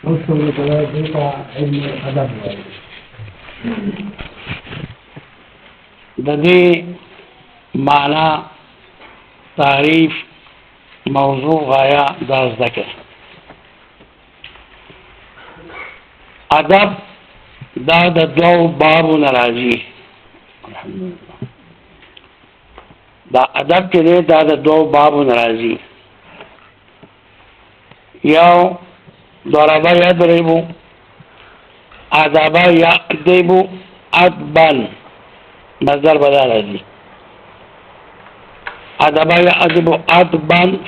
وصلوا ثلاثة علم الأدب د دې معنا تعریف موضوع غایا دا ذکر ادب دا د دوو بابو ناراضي دا ادب کې دا د دوو بابو ناراضي یو ضربه یضربو ادبه یأدبو ادبن مصدر بدل راځي ادبه یأدبو ادبن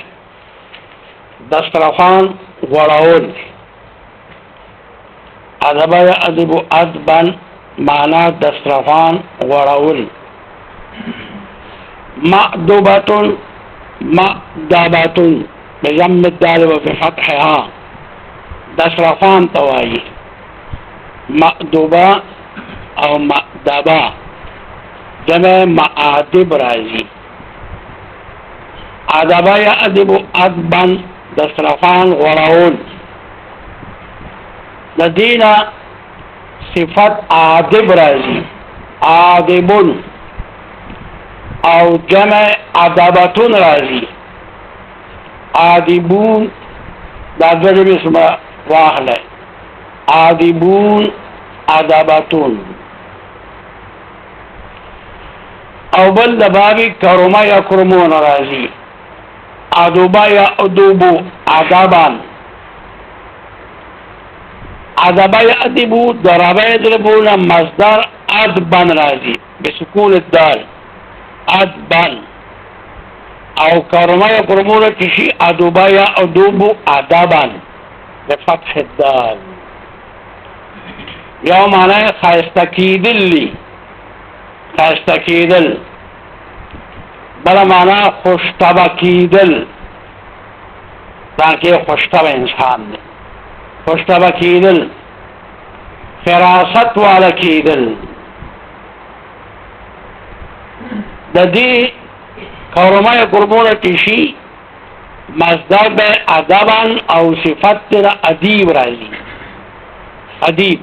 دسترخوان غوړول ادبه یأدبو ادبن معنا دسترخوان غوړول مأدبة مأدبة بضم الدال وبفتحها دسترخوان توایي مأدبه او مأدبه جمع مآدب راځي ادبه یأدب ادبن دسترخوان غوړول د دینه صفت آدب راځي آدبون او جمع ادبتون راځي آدبون دا دوه اسمه واخله آدبون ادبتون او بل د بابي کرما یا کرمون راځي ادوبا یا ادوبو ادبان ادبا یا ادبو ضربا یضربون مصدر ادبن راځي بسکون الدال ادبن او کرما یا کرمون کشي ادوبا یا ادوبو ادبان بفتح الدال یو معنی خایستکیدل لی خایستکیدل بلا معنی خوشتبه کیدل تاکہ خوشتبه انسان دی خوشتبه کیدل فراست والا کیدل د دې کورمه قربونه تشي مصدر به ادبان او صفت تر ادیب راځي ادیب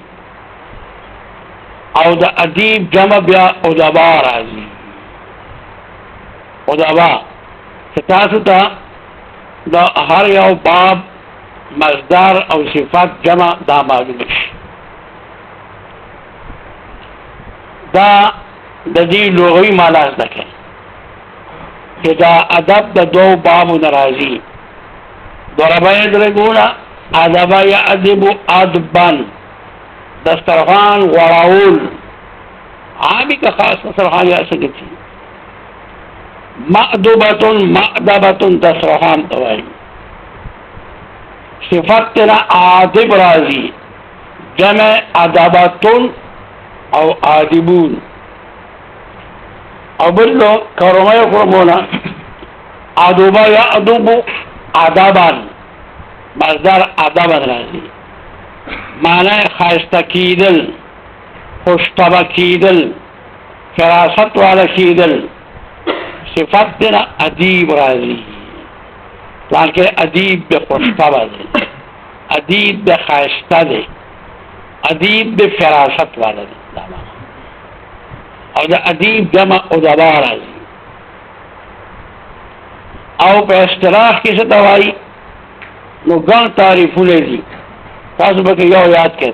او د ادیب جمع بیا ادبا راځي ادبا تاسو ته د هر یو باب مصدر او صفت جمع دا معلوم شي دا د دې لغوي معنا ځکه چې دا ادب د دوو بابو ناراضي ضربه یضربون ادبه یأدب ادبن دسترخوان غوړول عامی کا خاص دسترخوان یا سکتی مأدبة مأدبة دسترخوان توای صفت تینا آدب راضی جمع ادبتون او آدبون او بلو کرمه کرمونا ادوبا یا ادوبو ادبان مصدر ادبان راضی معنی خایسته کیدل خوشتبه کیدل فراست والا کیدل صفت دینا ادیب راضی لانکه ادیب به خوشتبه دی ادیب به خایسته دی ادیب به فراست والا دی او دا ادیب جمع ادبا راضی او په اصطلاح کې څه توایي نو ګڼ تعریفونه دي تاسو به یو یاد کړئ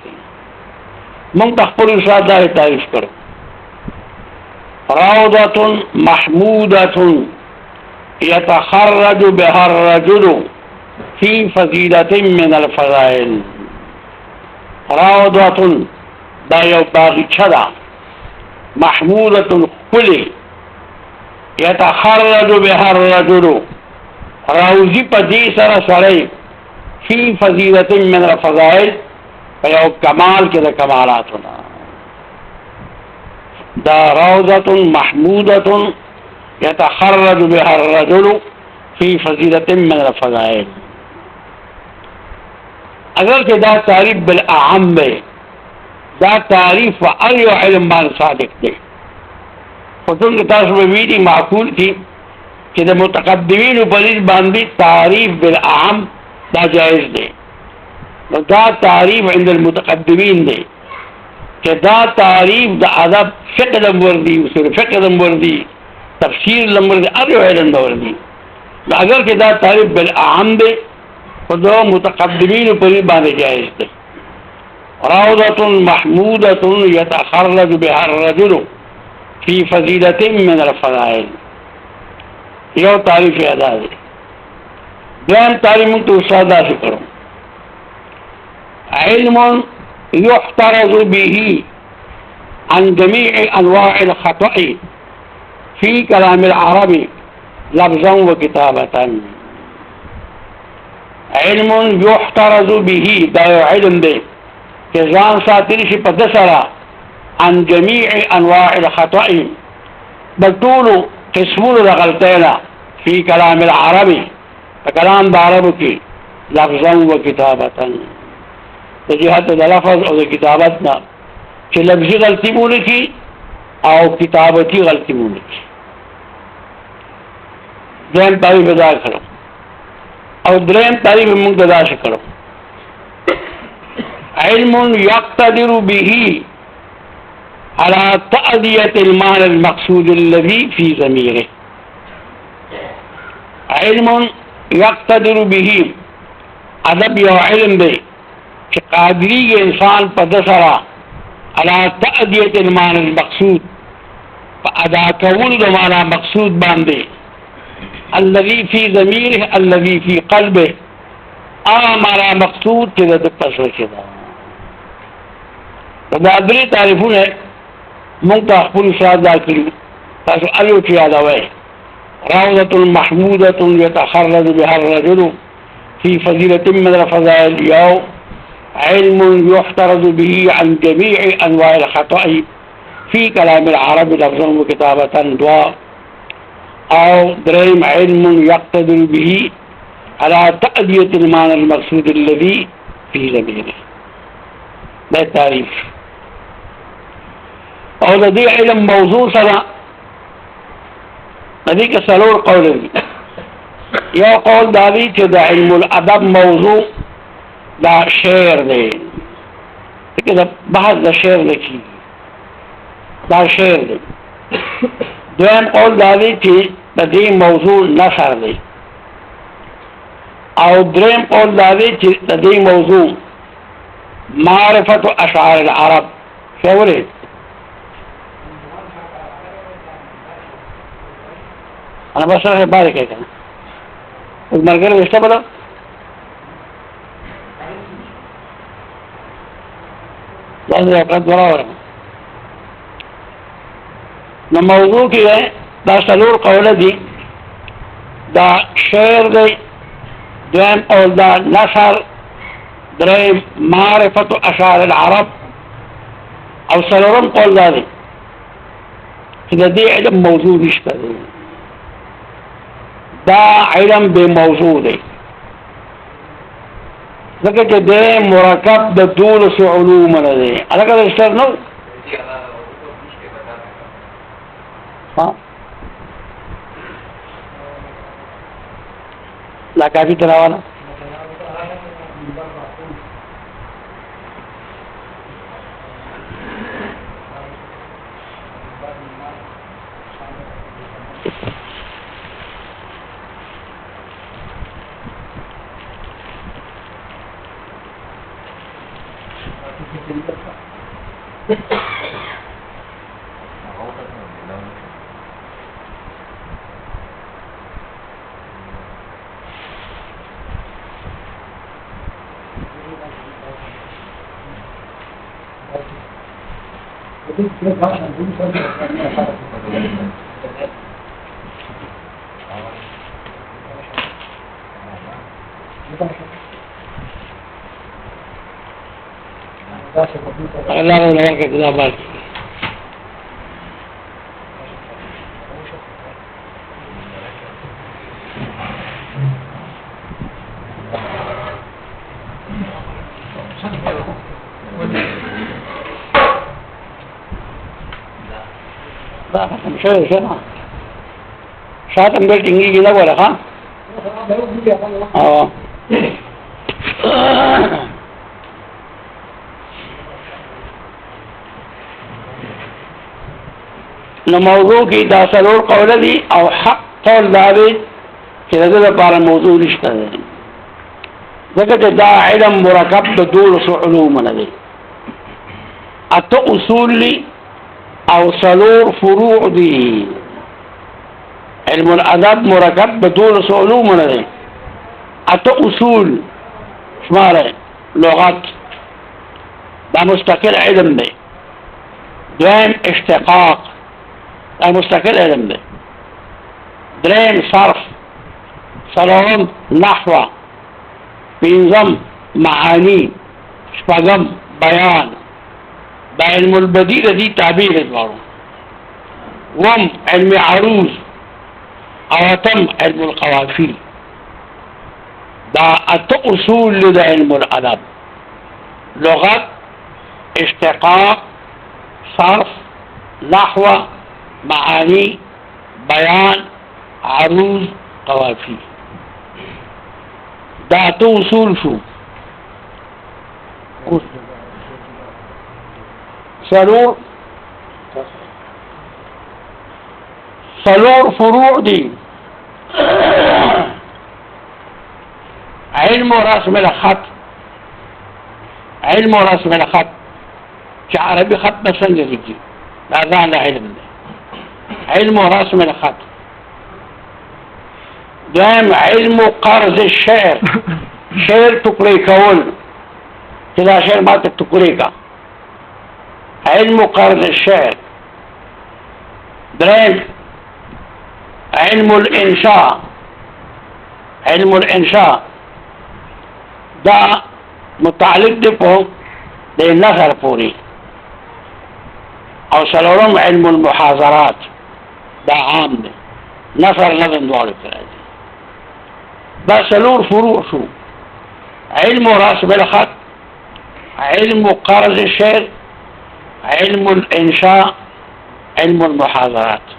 موږ د خپل استاد دا تعریف کړو روضة محمودة يتخرج بها الرجل في فضيلة من الفضائل روضة دا یو باغچه ده محمودة خلی يتخرج بها الرجل روزی په دې سره سړی فی فضیلت من الفضائل فیو کمال کې د کمالاتنا دا روضة محمودة يتخرج بها الرجل فی فضیلت من الفضائل اگر کہ دا تعریف بالاعم دا تعریف و ار یو علم باندې صادق دی خو څنګه تاسو به ویلي معقول دي چې د متقدمینو په نسبت باندې تعریف بالاعم دا جائز دی دا تعریف عند المتقدمین دی کہ دا تعریف دا ادب فقہ دم وردی اصول فقہ دم وردی تفسیر دم وردی ار علم دم وردی اگر کہ دا تعریف بالاعم دی تو متقدمین پر باندې جائز دی روضة محمودة يتخرج بها الرجل في فضيلة من الفضائل یو تعریف ادا دی دویم تعریف من تو استاد سے کرو علم يحترز به عن جميع انواع الخطأ في كلام العرب لفظا وكتابة علم يحترز به دا علم دی کہ ځان ساتلی شي په دسره عن جميع انواع الخطأ بطول قسمون غلطینا في كلام العرب فكلام العرب کی لفظا وكتابة جهت د لفظ او د کتابتنا چې لفظي غلطي مونږ کی او کتابتي غلطي مونږ کی دیم تعریف ادا کړو او دریم تعریف مونږ ادا کړو علم يقتدر به على تأدية المعنى المقصود الذي في ضميره علم يقتدر به ادب یو علم دی کہ قادری انسان پر دسرا على تأدیت المعنى المقصود ادا کول دو معنی مقصود باندے الذي في ضميره الذي في قلبه معنی مقصود کے دد پسو چدا دا دری تعریفون ہے منتا خپل شاد کړو تاسو الو چې یادوي روضة محمودة يتخرج بها الرجل في فضيلة من الفضائل يو علم يحترز به عن جميع انواع الخطأ في كلام العرب لفظا وكتابة دعاء او دريم علم يقتدر به على تأدية المعنى المقصود الذي في ضميره ده تعريف او ده علم موضوع سره ندی که سلور قول دی یو قول دادی چې دا علم الادب موضوع دا شعر دی که دا بحث دا شعر دی دا شعر دی دویم قول دادی چې دا دی موضوع نثر دی او دریم قول دادی چې دا دی موضوع معرفت اشعار العرب شوره انا بس راه بارك هيك المرجله يشتغل لازم يقعد ورا الموضوع كده دا سلور قوله دي دا شعر دي دوام اول دا نثر دريم معرفة اشعار العرب او سلورم قول دا دي كده دي علم موضوع نشته دا علم بے موضوع دی ځکه چې د مرکب د دول سو علوم نه دی الګا رجستر نو ها لا کافی تراوانا الله لك كتابات شوي شنو شاتم بيتنجي كده ولا ها نو موضوع کې دا سلور قول دي او حق قول دا دی چې دغه لپاره موضوع نشته دی ځکه چې دا علم مرکب د دولس علوم نه دی اته اصول دي او سلور فروع دي علم الادب مرکب د دولس علوم نه دی اته اصول شماره لغت دا مستقل علم دی دویم اشتقاق دا مستقل علم دی دریم صرف څلورم نحو پنځم معانی شپږم بیان دا علم البدیع دی تعبیر ادوارو وم علم عروض او اتم علم القوافی دا اته اصول دا علم الادب لغت اشتقاق صرف نحو معانی بیان عروض قوافی دا اته اصول شو سلور فروع دي علم رسم الخط علم رسم الخط چې عربي خط به څنګه لیکي دا ځان علم دی علم رسم الخط دویم علم قرض الشعر شعر ټوکړې کول چې دا شعر ماته ټوکړې کا علم قرض الشعر دریم علم الانشاء علم الانشاء دا متعلق دی په د نثر پوری او څلورم علم المحاضرات دا عام دی نثر نظم دواړو کې راځي دا څلور فروع شو علم رسم الخط علم قرض الشعر علم الانشاء علم المحاضرات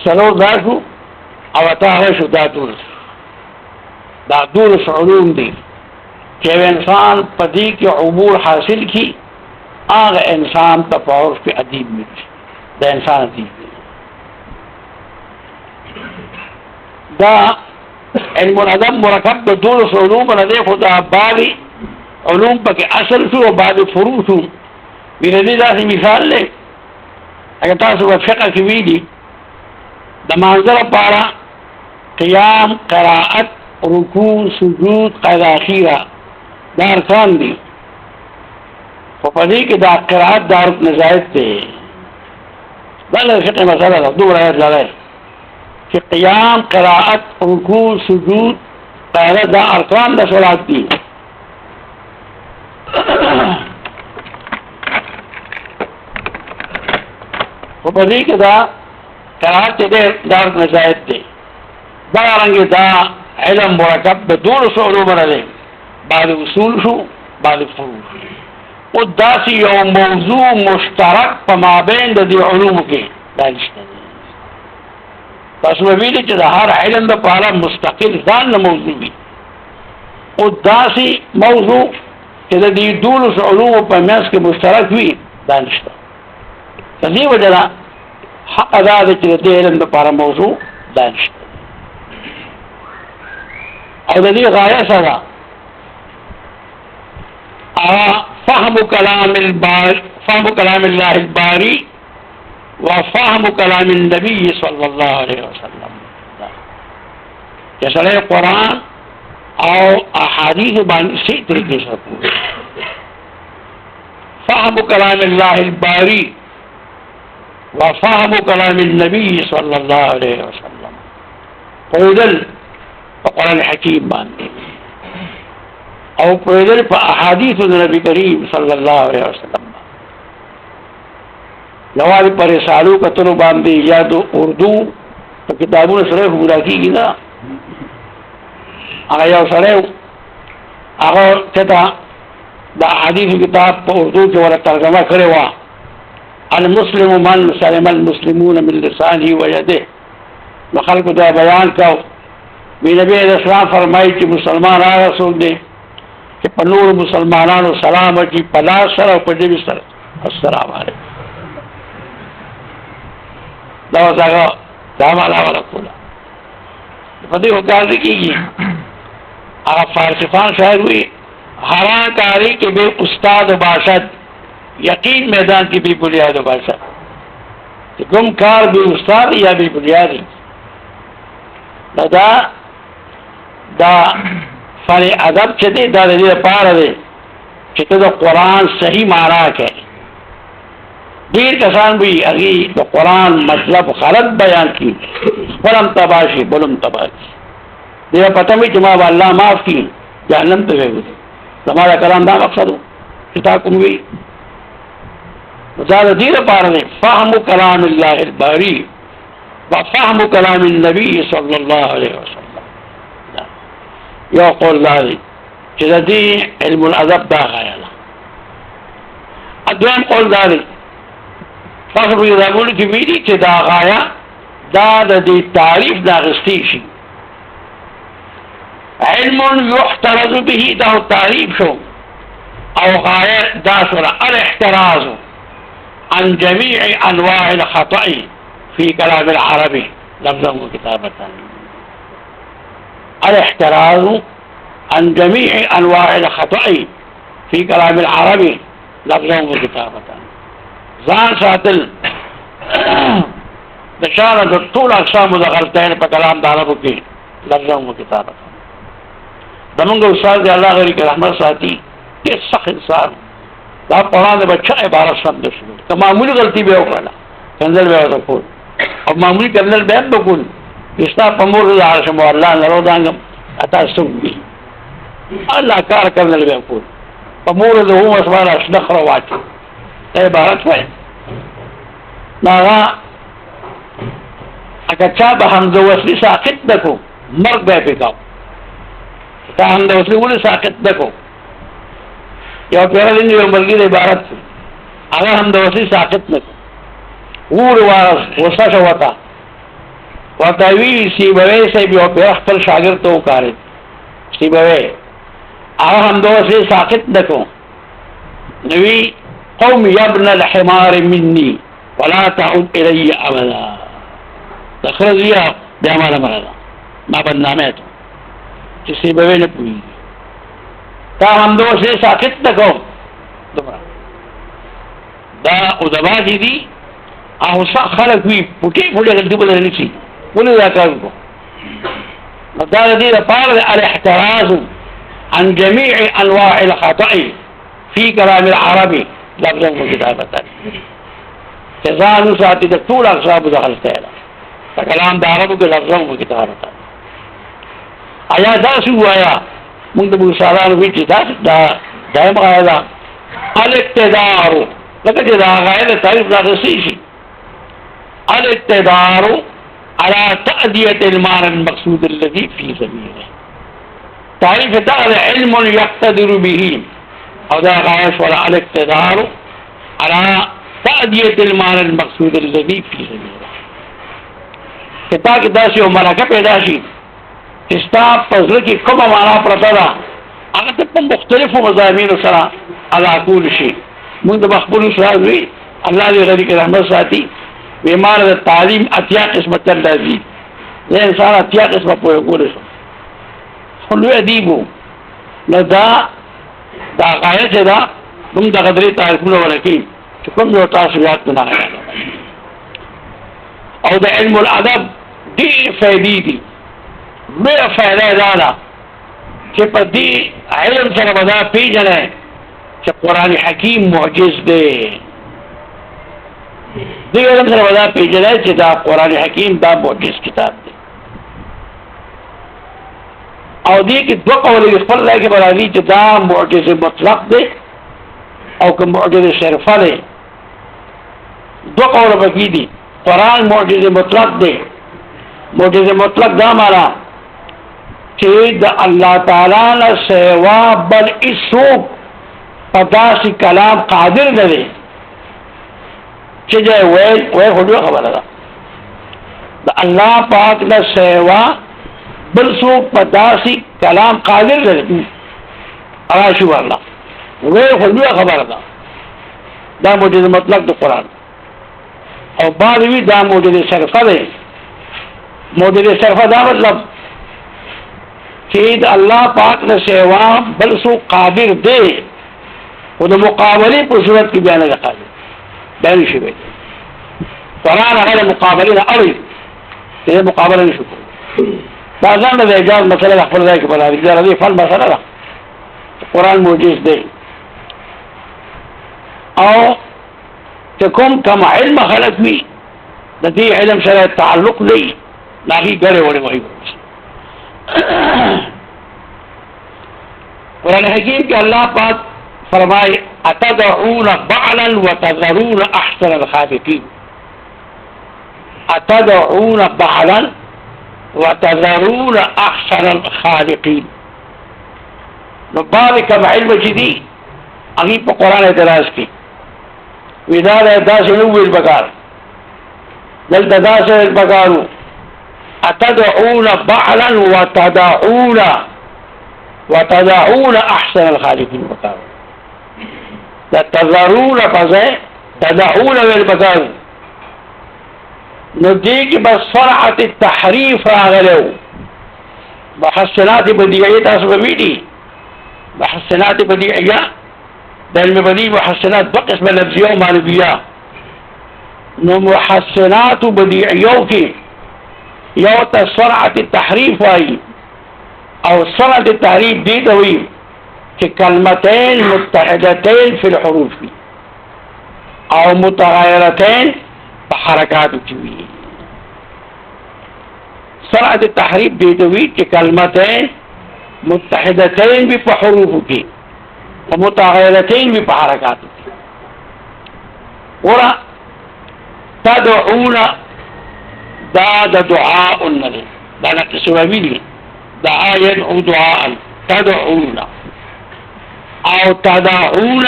څلور دا شو او اتاره شو دا دولس علوم دي چې انسان په دې کې عبور حاصل کی هغه انسان ته په عرف کې ادیب ملي دا انسان ادیب دا علم الادب مرکب د دولس علوم نه دی خو دا بعضې علوم پکې اصل شو او بعضې فروع شو بیردي داسې مثال دی اگر تاسو په فقه کې ویلي د مانځه لپاره قیام قرائت رکوع سجود قید اخیره دا ارکان دي خو په دې کې دا قرائت دا رکن زائد دی دا د فقه مسله ده دومره یاد لرئ چې قیام قرائت رکوع سجود قید دا ارکان د صلات دي خو په دې کې دا قرائت دې دا رکن زائد دی دا رنګ دا علم مرکب د دولس علوم نه دی بعض اصول شو بعض فروع شو او داسې یو موضوع مشترک په مابین د دې علومو کې دا نشته تاسو ویلي چې د هر علم لپاره مستقل ځان نه موضوع وي او داسې موضوع چې د دې دولس علومو په منځ کې مشترک وي دا نشته د دې وجه نه حق ادا دی چې د دې علم لپاره موضوع دا نشته او د دې غایه سره فهم كلام الله الباري وفهم كلام النبي صلى الله عليه وسلم جسد قرآن او احادیث باندې سی طریقې سره فهم كلام الله الباري وفهم كلام النبي صلى الله عليه وسلم قودل قرآن حکیم باندې او قودل په احادیث النبي کریم صلی الله علیه وسلم جواب پر رسالو کتلو باندې یا د اردو په کتابونو سره پورا کیږي دا هغه یو سره هغه ته د احادیث کتاب په اردو کې ورته ترجمه کړې و المسلم من سلم المسلمون من لسانه ويده نو خلکو دا بیان کو وی نبی اسلام فرمایي چې مسلمان هغه څوک دی چې په نور مسلمانانو سلام اچي په لاس سره او په دې سره السلام علیکم دا وساګه دا معنا ورکوله په دې وکړ کېږي هغه فارسیان شاعر وي حرام کاری کے بے استاد باشد یقین میدان کی بھی بنیاد باشد گم کار بے استاد یا بھی بنیادی دا فن ادب چدے دا دې پاره دی چې ته د قرآن صحیح معنا کوي ډیر کسان وي هغه د قرآن مطلب غلط بیان کی خپلم تباشي بلم تباشي دې پته مې چې ما الله معاف کړي جهنم ته وي زمارا کلام دا مقصد چې تا کوم وي دا د دې لپاره دی فهم کلام الله الباری وفهم كلام النبي صلى الله عليه وسلم يقول الله إذا دي علم الأدب دا غاية أدوان قول ذلك فاصل إذا قول كبيري دا غاية دا دي تعريف دا غستيشي علم يحترز به دا التعريف شو أو غاية دا سورة الاحتراز عن جميع أنواع الخطأ في كلام العربي لفظا وكتابة الاحتراز عن جميع أنواع الخطأ في كلام العربي لفظا وكتابة زان ساتل دشارة طول أقسام دخلتين بكلام العربي کی لفظا وكتابة دمنگ استاد اللہ غری کے رحمت ساتھی یہ سخت انسان دا پڑھانے بچہ عبارت سمجھ شروع تو معمولی غلطی بے ہوگا کنزل بے ہوتا پھول اور معمولی کنزل بے بکل اسنا پمور اللہ رسم اللہ نرو دانگم اتا سنگی اللہ کار کنزل بے پھول پمور دہو مسوالا شنخ رواتی تا عبارت ہے ناغا اگر چاہ حمزہ وصلی ساقت دکو مرگ بے پکاو تا حمزہ وصلی ولی ساقت دکو یا پیرا دن جو ملگی دے عبارت تھی اگر حمزہ وصلی ساقت نکو غور وسا شوتا وتاوی سیبوی سے بھی پیرا خپل شاگرد تو کارد سیبوی اگر حمزہ وصلی ساقت نکو نوی قوم یبن الحمار منی ولا تعود الی ابدا تخرجیا بیامانا مرادا ما بدنامه تو چې سیبوی نه پوي تا هم دوسه ساکت نکو دومره دا ادبا دي او خلک وي پټي غلطي بدل نشي ولې دا کار کو نو دا دې لپاره الاحتراز عن جميع انواع الخطأ في كلام العربي لفظا وكتابة تزانو ساتي د ټول اقسام دخلته ده کلام د عربو کې لفظا وكتابة آیا دا شو آیا موږ د مصالحو وی چې دا دایم غاړه الاقتدار لکه چې دا غاړه تعریف راغلی شي الاقتدار على تأدية المعنى المقصود الذي في سبيله تعريف دا علم يقتدر به او دا غاية ولا الاقتدار على تأدية المعنى المقصود الذي في سبيله کتاب دا سی ملکه پیدا شي استا پزړه کې کومه معنا پرته ده هغه ته مختلفو مضامینو سره ادا کول شي موږ د مخبول سره وی الله دې غری کې رحمت ساتي بیمار د تعلیم اتیا قسمت لازم زه انسان اتیا قسمه په کول شو خو لوی ادیبو نو دا غایه ده موږ د غدري تعریفونه ورکی چې کوم یو تاسو یاد نه او د علم الادب دې فائدې دي مې فائدہ دادا چې په دې علم سره بدا پیژنه چې قرآن حکیم معجز دی دې علم سره بدا پیژنه چې دا قرآن حکیم دا معجز کتاب دی او دې کې دوه قولې خپل ځای کې برابري چې دا معجز مطلق دی او که معجز شرفه دی دوه قوله پکې دي قرآن معجز مطلق دی معجز مطلق دا معنا چې د الله تعالی نه سوا بل هیڅوک په داسې کلام قادر نه دی چې دی وایي خو خبره ده د الله پاک نه سوا بل څوک په داسې کلام قادر نه دی راشي والله وایي خو خبره ده دا معجز مطلق د قرآن او بعد وی دا موجود صرفه ده موجود صرفه دا مطلب چې الله پاک نه سیوا بل سو قادر دی او د مقابله په صورت کې بیان راځي بیان شي وي قرآن هغه مقابله نه اړي چې مقابله نشو دا ځان د اجازه مسله خپل ځای کې بلاري دا رضی فل مسله ده قرآن موجز دی او چې کوم کم علم خلق وي د دې علم سره تعلق دی ناغي ګره وړي وایي قرآن حکیم کې الله پاک فرمائے اتدعون بعلا وتذرون احسن الخالقین اتدعون بعلا وتذرون احسن الخالقین نو بعد کم علم جدی اگی پا قرآن اعتراض کی ویدار اعتراض نوویل بکار دلتا داس بکارو اتدعون بعلا وتدعون احسن الخالقین بکارو تذرون فزه تدعون بالبکارو نو دیگی بس سرعت التحریف راغلو محسنات بدیعیت تاسو بمیدی محسنات بدیعیه د علم بدیع محسنات دو قسم لفظیه و معنویه نو محسنات بدیعیو کې یو ته سرعت التحریف وایي او سرعت التحریف دی ته وایي چې کلمتين متحدتين في الحروف او متغيرتين په حرکاتو کې وي سرعت التحریف دی ته وایي چې کلمتين متحدتين په حروف کې ومتغيرتين بحركات ورا تدعون دا دعاء النبي دا نقصوا بيدي دعاء يدعو دعاء تدعون او تدعون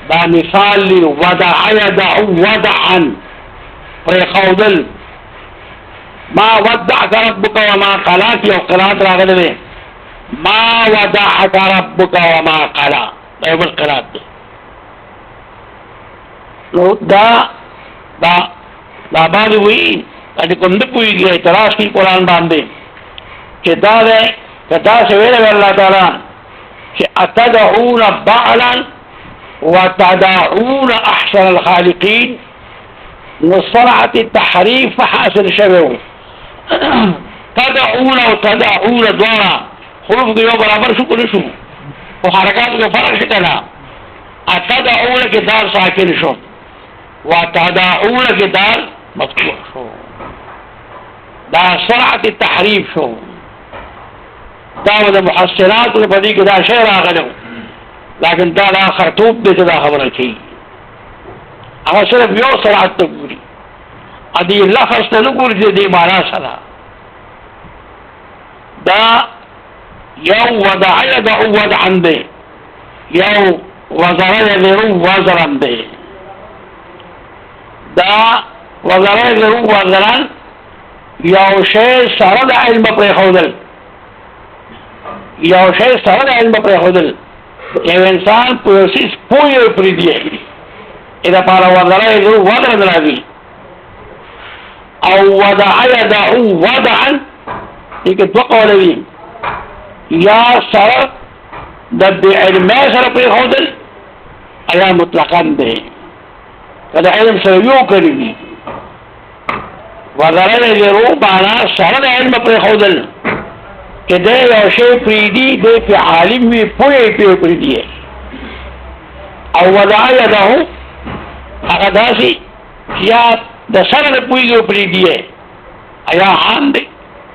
دا مثال لي ودع يدعو ودعا ويخوضل ما ودعك ربك وما قلاك يو قلات راغلبه ما ودعك ربك وما قلا دا یو بل قرات دی نو دا باندې وی چې کوم د پویږي اعتراض کی قرآن باندې چې دا ده کدا څه ویل الله تعالی چې اتدعون بعلا وتدعون احسن الخالقين وسرعه التحريف حاصل شوه تدعون وتدعون دوانا حروف کې یو برابر شو کړی شو او حرکات کې فرق شته اتدعون کې دار ساکن شو وتدعون کې دار مفتوح شو دا سرعت التحریف شو دا د محسنات په دې کې دا شی راغلو لكن دا خرطوب دې دا خبره کوي هغه صرف یو سرعت ته ګوري ا دې لفظ ته نه ګوري دې معنا سره دا یو وضع يدعو وضعا به یو وزر يذرو وزرا به دا وزر يذرو وزرا یو شی سره د علم پر خودل یو شی سره د علم پر خودل یو انسان پروسیس پوی پر دی اذا قال وزر يذرو وزرا راځي او وضع يدعو وضعا دې دوه قول دي یا سره د علم سره په خودل ایا مطلقاً ده کله علم سره یو کړی وزره له بالا سره د علم په خودل کله یو شی پریدي د عالم وی پوهه په پریدي او وضع يده هغه داسي یا د سره د پوهه پریدي ایا عام دي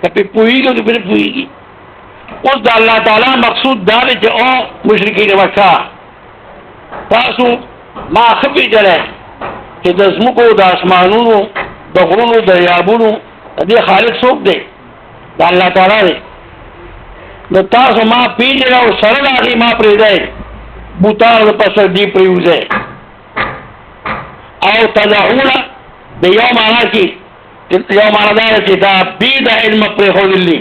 کله پوهه د پریدي اوس د الله تعالی مقصود دا دی چې او مشرکین مکه تاسو ما خپې جره چې د زمکو د اسمانونو د غرونو د یابونو دې خالق څوک دی د الله تعالی دی نو تاسو ما پیژنه او سره راغی ما پرې دی بوتار د پسر دی پریوځه او تدعون د یو معنا کې یو معنا دا چې دا بيد علم پرې خوللی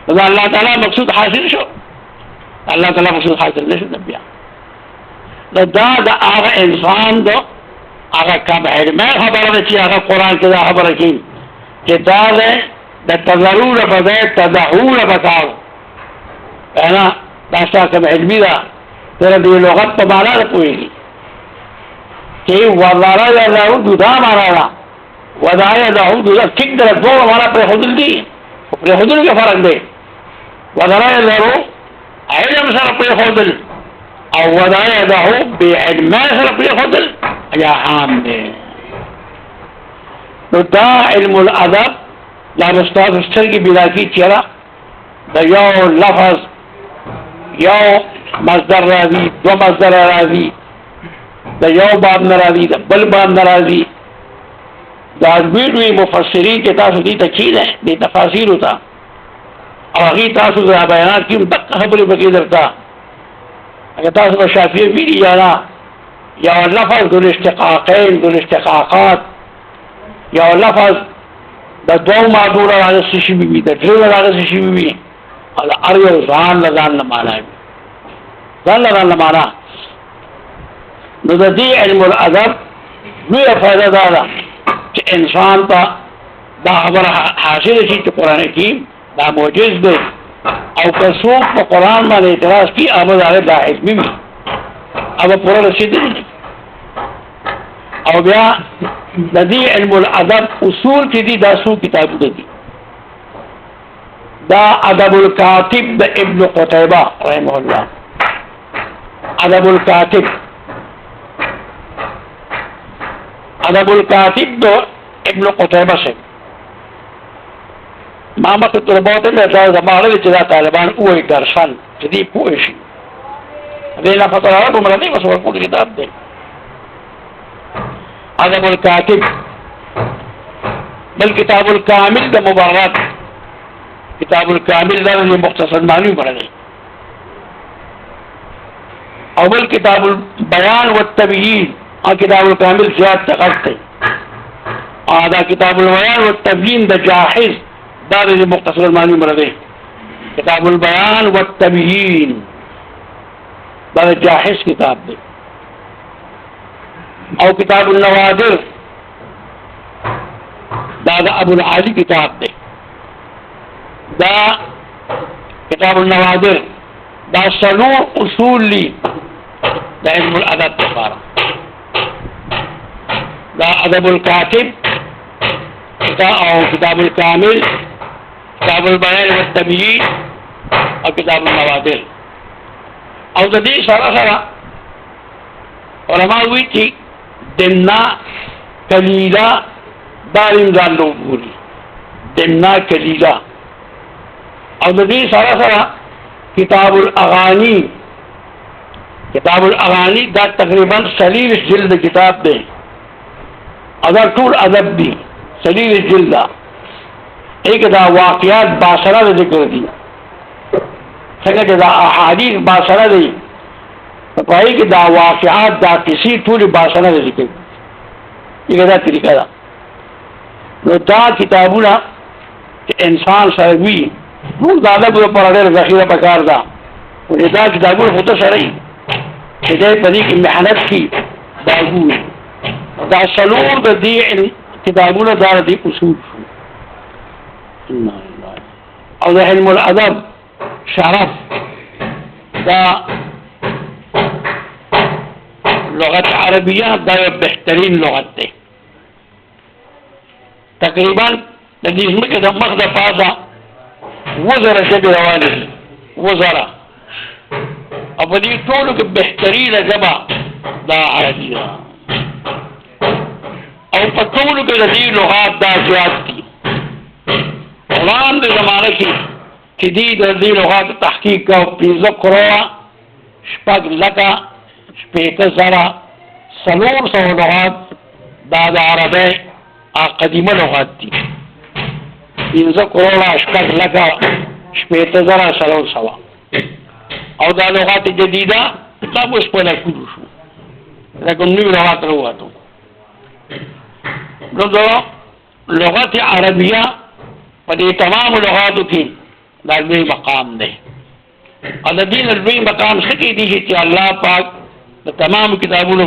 دا الله تعالی مقصود حاصل شو الله تعالی مقصود حاصل نشو بیا دا هغه انسان دو هغه کم علمه خبره ده چې هغه قرآن کې دا خبره کوي چې دا ده د تذرون په ځای تدعون پکار نه دا څه علمي ده تر دې لغت په معنا نه پوهېږي چې وضره یدعو دا معنا ده وضع یدعو دا ټیک ده دوه معنا پرېښودل دي خو پرېښودلو کې فرق دی وضره یدعو علم سره پرېښودل او وضع یدعو بعلمه سره پرېښودل یا عام دی نو دا علم الادب لا مستاذ سترګې بلا کی چیرې د یو لفظ یو مصدر راځي دو مصدر راځي د یو باب ناراضي د بل باب ناراضي دا دوی مفسرین چې تاسو دې ته چی ده د تفاسیر وتا او هغه تاسو دا بیانات کوم د خبرې بګې درته اگر تاسو په شافعي ویلي یا لفظ د استقاقین د استقاقات یا لفظ د دوه معذور راځي شي بي د درو راځي شي بي ال اريو ځان لږان نه معنا ځان لږان معنا نو د دې علم الادب نو فائدہ ده چې انسان ته دا خبره حاصل شي چې قران کریم دا معجز دی او که څوک په قران باندې اعتراض کوي هغه دا علمي وي هغه پوره رسیدلی او بیا د دې علم الادب اصول چې دي دا څو کتابونه دي دا ادب الکاتب د ابن قتيبه رحمه الله ادب الکاتب د ابن قتيبه سے ما مته تربوته نه دا زماره چې دا طالبان وې درشن چې دی پوه شي دې نه فتره په مرادي وسو په کتاب دی ادب الکاتب بل کتاب الکامل د مبارک کتاب الکامل د مختصر معنی باندې او بل کتاب البیان والتبیین او کتاب الکامل زیات تغطي دا کتاب البیان والتبیین د جاحظ دا د مختصر معنی باندې کتاب البیان والتبیین دا جاحظ کتاب دی او کتاب النوادر دا ابو العالی کتاب دی دا کتاب النوادر دا سلو اصول لی دا علم الادب لپاره دا ادب الکاتب او کتاب الکامل کتاب البیان والتبیین او کتاب النوادر او د دې سره علماء وی چې دمنا کلیلا داریم ځان لوګوري دمنا کلیلا او د دې سره کتاب الاغانی دا تقریبا 40 جلد کتاب دی اگر ټول ادب دی 40 جلد ایک دا واقعات باصره ذکر دي څنګه دا احادیث باصره دي په هغه کې دا واقعات دا کسی ټول باصره ذکر دي دا طریقه ده نو دا کتابونه چې انسان سره وي نو دا د پر ډېر ذخیره پکار ده او دا کتابونه خو ته سره چې دې په دې کې محنت کی دا ګوري دا شلور د دې کتابونه دا د اصول او د علم الادب شرف دا لغت عربیه دا بهترین لغت ده تقریبا د دې ځمکه د مخ د پاسه وزره ژبې روانې وزره او په دې ټولو کې بهترینه ژبه دا عربیه او په ټولو کې د دې لغات دا زیات دي قرآن د زمانه کې چې د دې لغات تحقیق او 15 کروڑه شپږ لکه شپېته زره 400 لغات دا د عربی قدیمه لغات دي 15 کروڑه شپږ لکه شپېته زره 400 او دا لغات جدیده دا اوس په لکو شو لکه نوې لغات راووتو نو دا لغت عربیه په دې تمام لغاتو کې دا لوی مقام دی او د دې لوی مقام څخه دي چې الله پاک د تمام کتابونو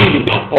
3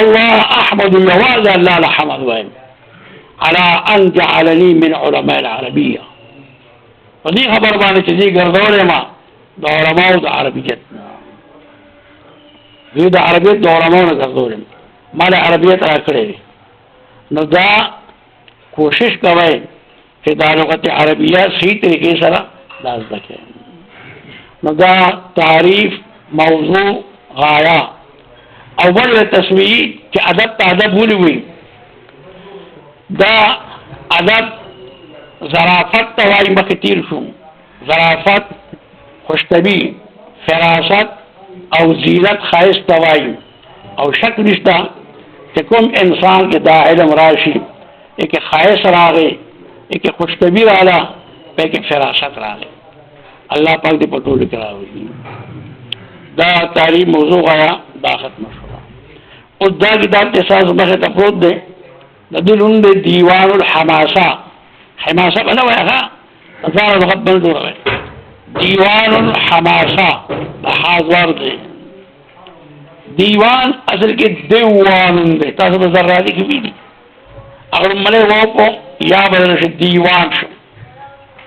الله احمد يواز الله الحمد وين على ان جعلني من علماء العربيه. فدي خبر باندې چې دې ګرځولې ما د علماء د عربیت دې د عربیت د علماء نه ګرځولې ما د عربیت را کړې. نو دا کوشش کوي چې دا لغت عربیه صحیح طریقې سره لاس دکې. نو دا تعریف موضوع غایا اول تسمیه چې ادب ته ادب ولي وي. دا ادب ظرافت ته وایي مخکې تیر شو. ظرافت خوشطبعي فراست او زینت ښایست ته وایي او شک نشته چې کوم انسان کې دا علم راشي کې ښایست راغی کې خوشطبعي راغله کې فراست راغی. الله پاک دې په ټولو کې راوړي. دا تعریف موضوع غایا دا ختم شوه. اوس دا کتاب چې تاسو مخې ته پروت دی د دې نوم دی دیوان الحماسه. حماسه به نه وایي ښه ځان لغت بل جوړوئ. دیوان الحماسه د حاضر دی. دیوان اصل کې دیوان دی. تاسو به زرادي کې ویلي اگر مله وو یا بدل شي دیوان شو.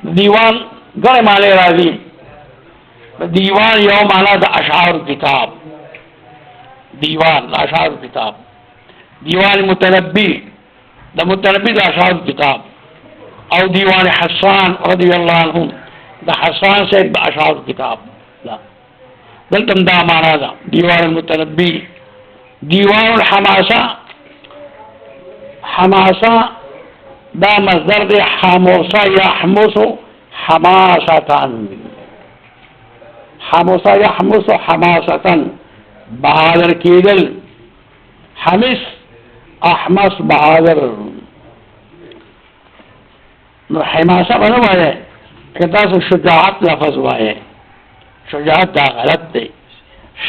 دیوان ګره معنی راځي. دیوان یو معنا د اشعار کتاب. دیوان اشعار کتاب. دیوان متنبی د متنبی د اشعار کتاب او دیوان حسان رضی الله عنه د حسان سے اشعار کتاب. لا دلته دا معنا ده دیوان المتنبی. دیوان الحماسه حماسه دا مصدر دی حموسه يحمس حماسه. حموسه يحمس حماسه بهادر کېدل. حمس احمس بهادر. نو حماسه به نه وایي که تاسو شجاعت لفظ وایي. شجاعت دا غلط دی.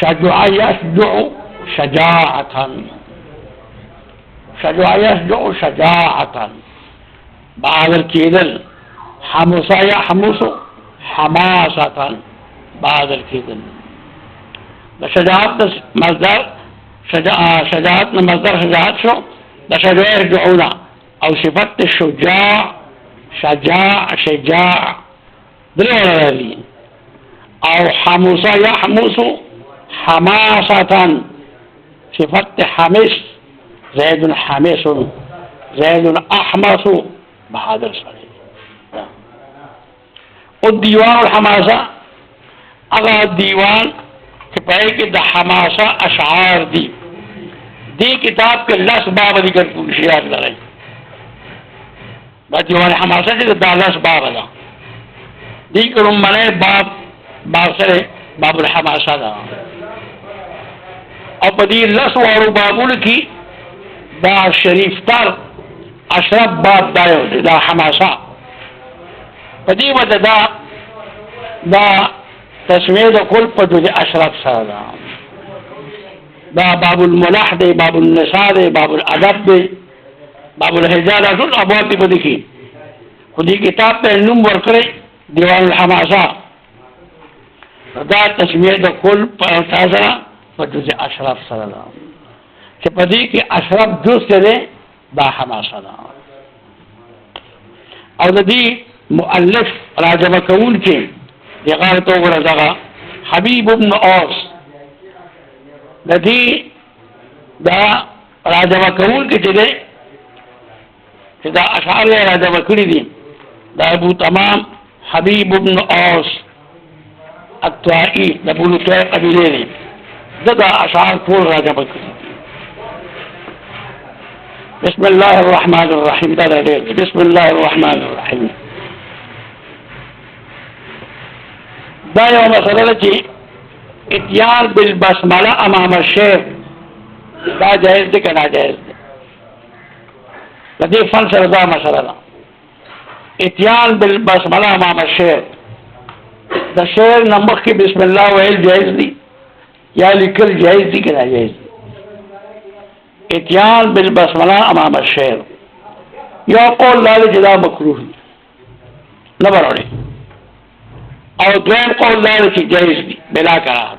شجاع یشجع شجاعتا. شجاع یشجع شجاعتا بهادر کېدل. حموسه يحمس حماسه بهادر کېدل. د شجاعت مصدر شجاعت نه مصدر شجاعت شو. د شجاع يشجعون او صفت شجاع شجاع شجاع درې راځي. او حموسه يحمس حماسه صفت حمس. زيد حمس زيد احمس بهادر سره. او دیوان الحماسه هغه دیوان چې پای کې د حماسه اشعار دي. دې کتاب کې لس باب ذکر شوي لري. دا دیوان حماسه چې د لس باب ده. دې کوم معنی باب سره باب الحماسه ده. او په دې لس وارو بابونو کې دا شریف تر اشرف باب دا یو دا حماسه. په دې وجه دا تسمیه د کل په دوه اشرف سره ده. دا باب الملح دی، باب النساء دی، باب الادب دی، باب الحجاب ټول ابواب دي په دې کې. خو دې کتاب ته نوم ورکړی دیوان الحماسه. دا تسمیه د کل په سره په دوه اشرف سره ده چې په دې کې اشرف جز دی دا حماسه ده. او د دې مؤلف راجمه کول کې دغه تو ورځه حبیب ابن اوس د دې دا راجمه کول کې چې دا اشعار راجمه کړی دي دا ابو تمام حبیب ابن اوس الطائي د بولوتای قبیله دي. دا اشعار ټول راجمه کړی. بسم الله الرحمن الرحيم. بسم الله الرحمن الرحيم. دا یو مسله چې اتیان بالبسمله امام الشیخ دا جائز دی که ناجائز دی. د دې فن سره دا مسله ده. اتیان بالبسمله امام الشیخ د شعر نه مخکې بسم الله ویل جائز دی یا لیکل جائز دی که ناجائز دی. اتیان بالبسمله امام الشعر یو قول لاله چې دا مکروه دی نه براوړي. او دویم قول لاله چې جایز دی بلا کراهت.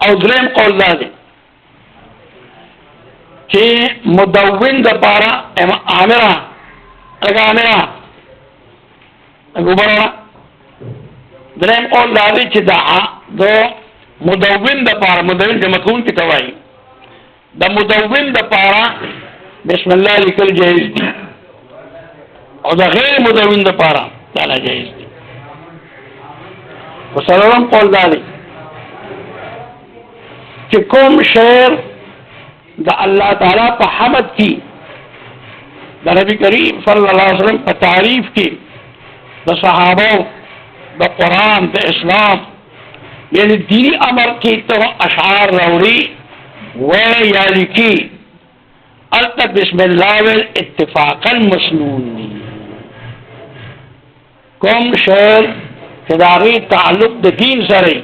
او دریم قول لاله چې مدون د پارا عامره لکه عامره وګورئ دریم قول دا دی چې د مدون د پارا مدون د مکون کې توایي د مدون د پارا بسم الله لیکل جایز دي او د غیر مدون د پارا دا نه جایز دي وسلام قول دا دی چې کوم شعر د الله تعالی په حمد کې د نبی کریم صلی الله علیه وسلم په تعریف کې د صحابه د قرآن د اسلام یعنی دینی امر کې ته اشعار راوړي و یا لیکي البته بسم الله اتفاقا مسنون دي کوم شعر چې د هغې تعلق د دین سره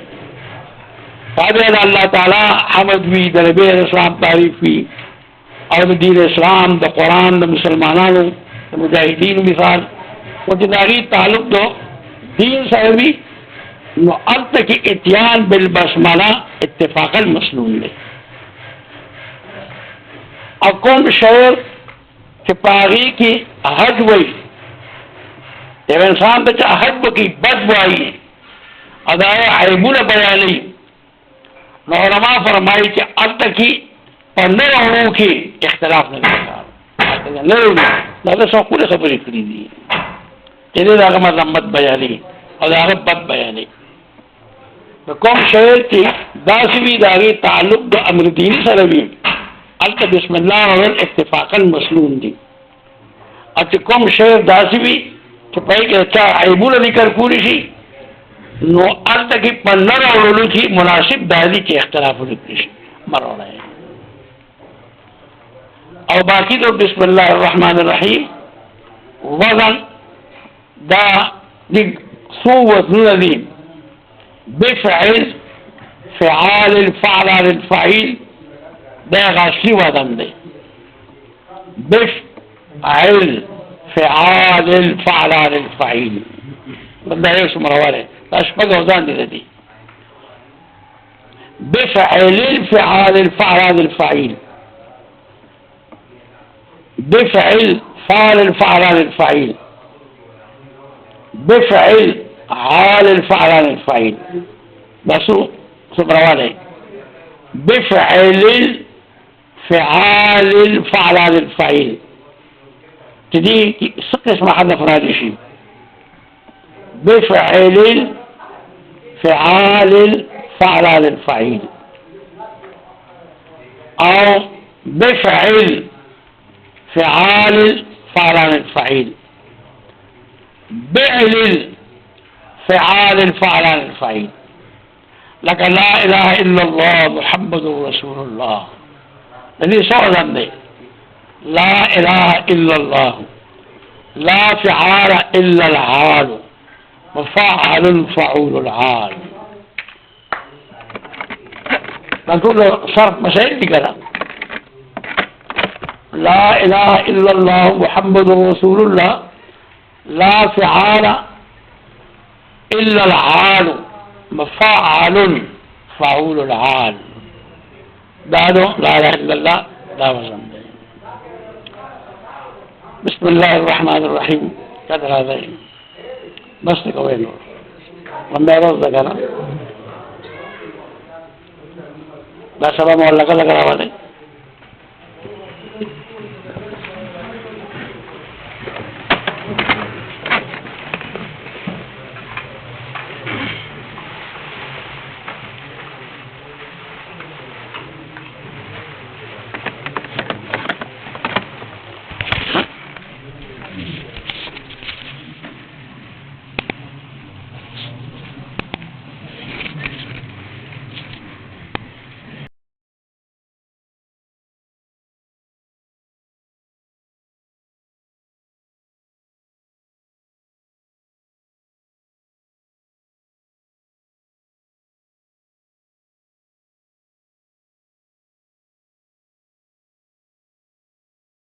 تابع د الله تعالی حمد وي د نبی اسلام تعریف وي او د دین اسلام د قرآن د مسلمانانو د مجاهدینو مثال او چې د هغې تعلق د دین سره وي نو هلته کې اتیان بالبسمله اتفاقا مسنون دی او کوم شعر چې په هغې کې حج وایي یو انسان ته چې حج وکړي بد وایي او د هغه عیبونه بیانوي نو علما فرمایي چې هلته کې په نرو کې اختلاف نه پکار نرو دا د څوکونه خبرې کړي دي چې د هغه مذمت بیانوي او د هغه بد بیانوي نو کوم شعر چې داسې وي د هغې تعلق د امر دیني سره وي هلته بسم الله ویل اتفاقا مسنون دي او چې کوم شعر داسې وي چې په هغې کې چا عیبونه ذکر کولی شي نو هلته کې په نه راوړلو کې مناسب دا دي چې اختلاف وکړي شي مه راوړئ او باقي د بسم الله الرحمن الرحیم وزن دا د څو وزنونه دي بفعل فعال الفعل الفعيل دا غاصلی وزن دی بفعل فعال الفعل الفعيل دا یو څومره والی دا شپږ اوزان دي بفعل الفعال الفعل الفعيل بفعل فعل الفعل الفعيل بفعل عال الفعل الفعيل بس سبحان بفعل فعال الفعل الفعيل تدي اسم حذف راجع شيء بفعل فعال الفعل الفعيل او بفعل فعال فعل الفعيل بعل فعال فعل الفعيل لك لا اله الا الله محمد رسول الله الذي صعد عنه لا اله الا الله لا فعال الا العال وفعل فعول العال نقول صرف مسائل دي كده لا اله الا الله محمد رسول الله لا فعال الا العال مفعل فعول العال دادو لا اله الا الله دا وزن دی بسم الله الرحمن الرحيم قدر هذا بس کوي نو باندې روز دا کنه دا سبا مولا کله راوړل